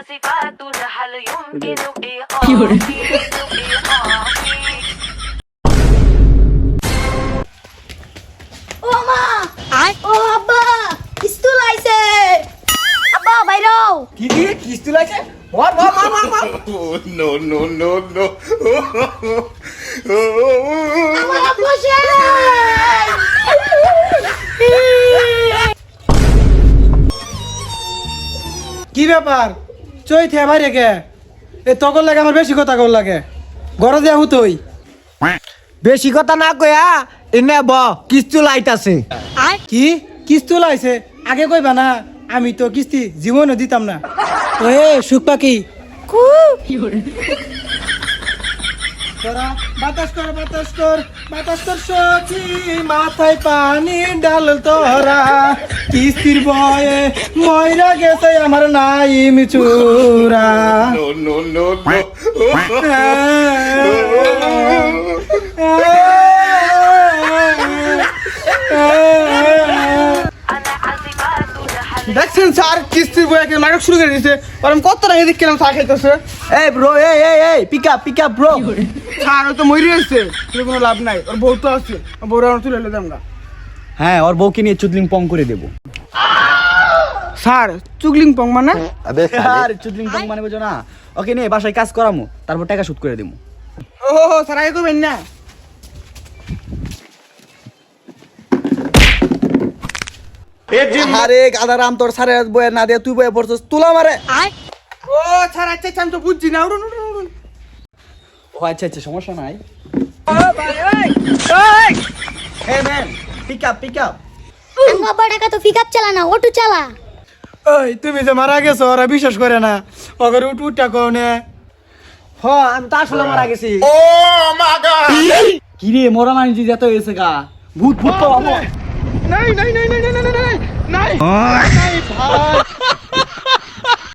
العازفات هل يمكن إيقافي ও মা ও আব্বা স্কুল আইছে আব্বা বাইরো কি দিয়ে কিস্তি লাগছে মার মার মার মার মার No, no, no, no. আমার আব্বা শেষ কি ব্যাপার চই থে বাইরে কে এ তকল লাগে আমার বেশি কথা কল লাগে ঘরে যা হুতই বেশি কথা না কয়া এনে ব কিস্তু লাইট আছে কি কিস্তি লাইছে আগে কইবা না আমি তো কিস্তি জীবনও দিতাম না ও এ সুখ পাখি তোরা বাতাস কর বাতাস কর বাতাস কর সখী মাথায় পানি ডাল তোরা কিস্তির বয়ে ময়রা গেছে আমার নাইম চূড়া No, no, no, no. العازفات هل দেখছেন স্যার কিস্তির বয়ে নাটক শুরু করে দিয়েছে আর আমি কত টাকা এদিক কেন চা খাইতেছে এই ব্রো এই পিক আপ ব্রো স্যার ও তো মরে আসছে কোনো লাভ নাই ওর বউ তো আছে বউরা আমার তুলে এলে আমরা হ্যাঁ ওর বউকে নিয়ে চুদলিং পং করে দেব স্যার চুগলিং পং মানে আর চুদলিং পং মানে বুঝো না ওকে নিয়ে বাসায় কাজ করামু তারপর টাকা শুট করে দেবো ও স্যার আগে করবেন না আরে গাদারাম তোর সারে বয়ে না দিয়ে তুই বয়ে পড়ছস তুলা মারে ও স্যার আচ্ছা আচ্ছা আমি তো বুঝছি না উড়ুন উড়ুন উড়ুন ও আচ্ছা সমস্যা নাই এই ম্যান পিক আপ আমার আব্বা টাকা তো পিকআপ চালা না অটো চালা ওই তুমি যে মারা গেছো ওরা বিশ্বাস করে না ওকে উঠ উঠটা কও না হ আমি তো আসলে মারা গেছি Oh my God! কি রে মরা মানুষ যেতে হয়েছে গা ভূত তো আমার নাই নাই নাই নাই নাই নাই নাই নাই নাই ভাই